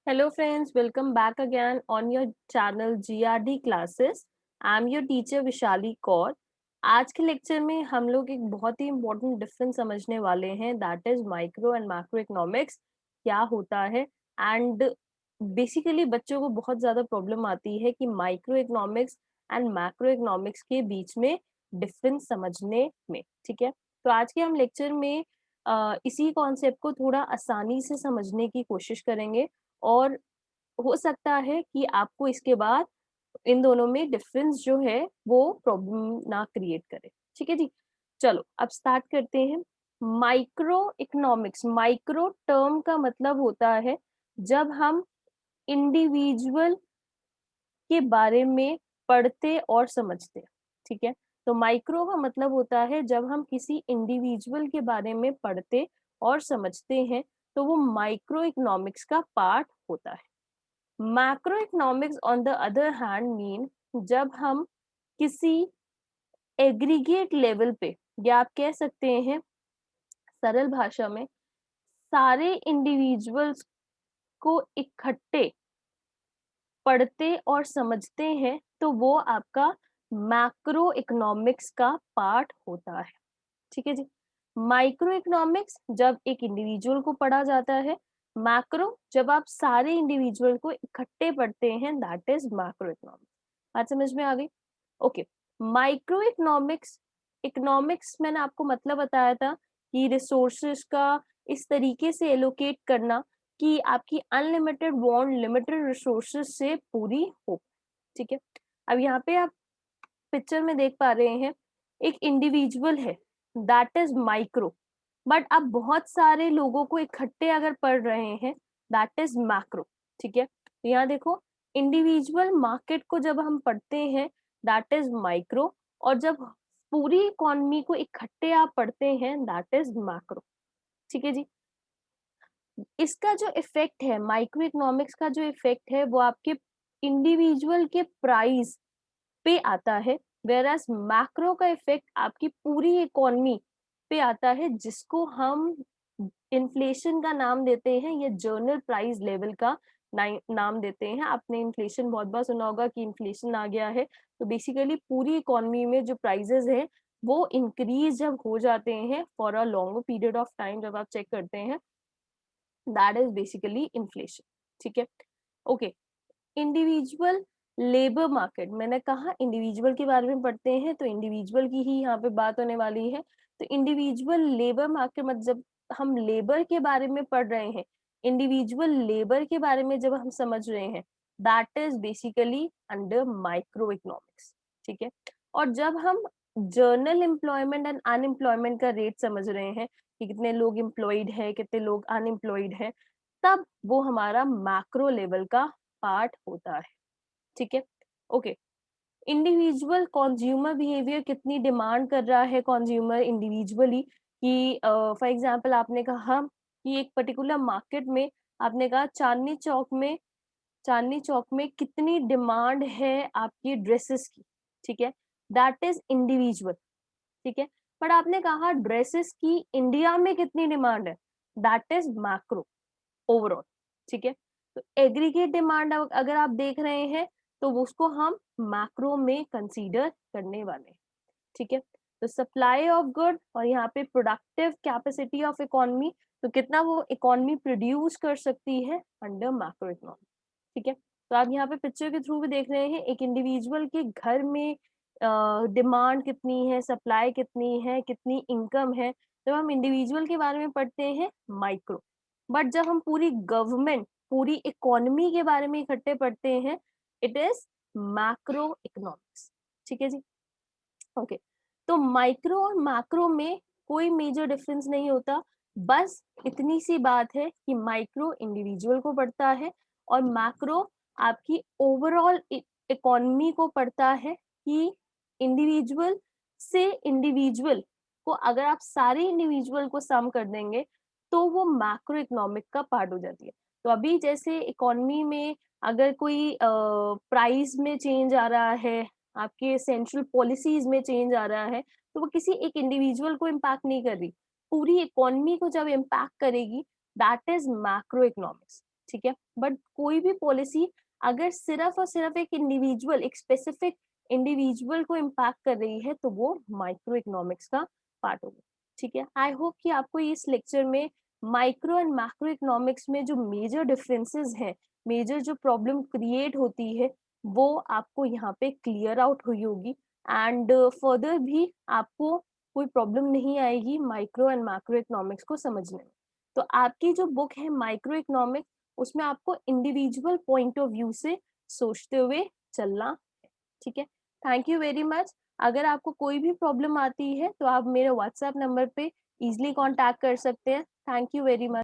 Hello friends, welcome back again on your channel GRD classes. I'm your teacher Vishali Kaur. आज के lecture में हम लोग एक बहुत ही इम्पोर्टेंट डिफरेंस समझने वाले हैं, that is micro and macro economics. क्या होता है एंड बेसिकली बच्चों को बहुत ज़्यादा प्रॉब्लम आती है कि micro economics and macro economics के बीच में डिफरेंस समझने में. ठीक है, तो आज के हम लेक्चर में इसी कॉन्सेप्ट को थोड़ा आसानी से समझने की कोशिश करेंगे और हो सकता है कि आपको इसके बाद इन दोनों में डिफरेंस जो है वो प्रॉब्लम ना क्रिएट करे. ठीक है जी, चलो अब स्टार्ट करते हैं. माइक्रो इकोनॉमिक्स, माइक्रो टर्म का मतलब होता है जब हम इंडिविजुअल के बारे में पढ़ते और समझते. ठीक है, तो माइक्रो का मतलब होता है जब हम किसी इंडिविजुअल के बारे में पढ़ते और समझते हैं तो वो माइक्रो इकोनॉमिक्स का पार्ट होता है. Macro economics on the other hand mean जब हम किसी एग्रीगेट लेवल पे, या आप कह सकते हैं सरल भाषा में सारे इंडिविजुअल्स को इकट्ठे पढ़ते और समझते हैं तो वो आपका मैक्रो इकोनॉमिक्स का पार्ट होता है. ठीक है जी, माइक्रो इकोनॉमिक्स जब एक इंडिविजुअल को पढ़ा जाता है, मैक्रो जब आप सारे इंडिविजुअल को इकट्ठे पढ़ते हैं, दैट इज मैक्रो इकोनॉमिक्स. बात समझ में आ गई? ओके, माइक्रो इकोनॉमिक्स, इकोनॉमिक्स मैंने आपको मतलब बताया था कि रिसोर्सेज का इस तरीके से एलोकेट करना कि आपकी अनलिमिटेड वांट लिमिटेड रिसोर्सेज से पूरी हो. ठीक है, अब यहाँ पे आप पिक्चर में देख पा रहे हैं एक इंडिविजुअल है, दैट इज माइक्रो. बट आप बहुत सारे लोगों को इकट्ठे अगर पढ़ रहे हैं, दैट इज मैक्रो. ठीक है, तो यहाँ देखो, इंडिविजुअल मार्केट को जब हम पढ़ते हैं दैट इज माइक्रो, और जब पूरी इकोनॉमी को इकट्ठे आप पढ़ते हैं दैट इज मैक्रो. ठीक है जी, इसका जो इफेक्ट है, माइक्रो इकोनॉमिक्स का जो इफेक्ट है वो आपके इंडिविजुअल के प्राइस पे आता है, वेयर एज मैक्रो का इफेक्ट आपकी पूरी इकोनॉमी पे आता है, जिसको हम इन्फ्लेशन का नाम देते हैं या जर्नल प्राइस लेवल का नाम देते हैं. आपने इन्फ्लेशन बहुत बार सुना होगा कि इन्फ्लेशन आ गया है, तो बेसिकली पूरी इकोनॉमी में जो प्राइजेस हैं वो इंक्रीज जब हो जाते हैं for a longer period of time, जब आप चेक करते हैं, दैट इज बेसिकली इन्फ्लेशन. ठीक है, ओके. इंडिविजुअल लेबर मार्केट, मैंने कहा इंडिविजुअल के बारे में पढ़ते हैं तो इंडिविजुअल की ही यहाँ पे बात होने वाली है. तो इंडिविजुअल लेबर मार्केट मतलब जब हम लेबर के बारे में पढ़ रहे हैं, इंडिविजुअल लेबर के बारे में जब हम समझ रहे हैं, that is basically under micro economics. ठीक है, और जब हम जर्नल एम्प्लॉयमेंट एंड अनएम्प्लॉयमेंट का रेट समझ रहे हैं कि कितने लोग एम्प्लॉयड है, कितने लोग अनएम्प्लॉयड है, तब वो हमारा मैक्रो लेवल का पार्ट होता है. ठीक है, ओके. इंडिविजुअल कंज्यूमर बिहेवियर, कितनी डिमांड कर रहा है कंज्यूमर इंडिविजुअली, कि फॉर एग्जांपल आपने कहा कि एक पर्टिकुलर मार्केट में, आपने कहा चांदनी चौक में कितनी डिमांड है आपकी ड्रेसेस की. ठीक है, दैट इज इंडिविजुअल. ठीक है, पर आपने कहा ड्रेसेस की इंडिया में कितनी डिमांड है, दैट इज मैक्रो ओवरऑल. ठीक है, तो एग्रीगेट डिमांड अगर आप देख रहे हैं तो उसको हम मैक्रो में कंसीडर करने वाले हैं. ठीक है, तो सप्लाई ऑफ गुड और यहाँ पे प्रोडक्टिव कैपेसिटी ऑफ इकोनॉमी, तो कितना वो इकोनॉमी प्रोड्यूस कर सकती है अंडर मैक्रो इकोनॉमी. ठीक है, तो आप यहाँ पे पिक्चर के थ्रू भी देख रहे हैं एक इंडिविजुअल के घर में डिमांड कितनी है, सप्लाई कितनी है, कितनी इनकम है. जब हम इंडिविजुअल के बारे में पढ़ते हैं माइक्रो, बट जब हम पूरी गवर्नमेंट, पूरी इकोनॉमी के बारे में इकट्ठे पढ़ते हैं, इट इज मैक्रो इकोनॉमिक्स. ठीक है जी, ओके. तो माइक्रो और मैक्रो में कोई मेजर डिफरेंस नहीं होता, बस इतनी सी बात है कि माइक्रो इंडिविजुअल को पढ़ता है और मैक्रो आपकी ओवरऑल इकोनॉमी को पढ़ता है, कि इंडिविजुअल से इंडिविजुअल को अगर आप सारे इंडिविजुअल को सम कर देंगे तो वो मैक्रो इकोनॉमिक का पार्ट हो जाती है. तो अभी जैसे इकोनॉमी में अगर कोई प्राइस में चेंज आ रहा है, आपके सेंट्रल पॉलिसीज में चेंज आ रहा है, तो वो किसी एक इंडिविजुअल को इम्पैक्ट नहीं कर रही, पूरी इकोनॉमी को जब इम्पैक्ट करेगी, दैट इज मैक्रो इकोनॉमिक्स. ठीक है। बट कोई भी पॉलिसी अगर सिर्फ और सिर्फ एक इंडिविजुअल, एक स्पेसिफिक इंडिविजुअल को इम्पैक्ट कर रही है तो वो माइक्रो इकोनॉमिक्स का पार्ट होगा। ठीक है, आई होप कि आपको इस लेक्चर में माइक्रो एंड मैक्रो इकोनॉमिक्स में जो मेजर डिफरेंसेस हैं, मेजर जो प्रॉब्लम क्रिएट होती है, वो आपको यहाँ पे क्लियर आउट हुई होगी। एंड फर्दर भी आपको कोई प्रॉब्लम नहीं आएगी माइक्रो एंड मैक्रो इकोनॉमिक्स को समझने में। तो आपकी जो बुक है माइक्रो इकोनॉमिक्स, उसमें आपको इंडिविजुअल पॉइंट ऑफ व्यू से सोचते हुए चलना है। ठीक है, थैंक यू वेरी मच। अगर आपको कोई भी प्रॉब्लम आती है तो आप मेरे व्हाट्सएप नंबर पे इजिली कांटेक्ट कर सकते हैं। Thank you very much.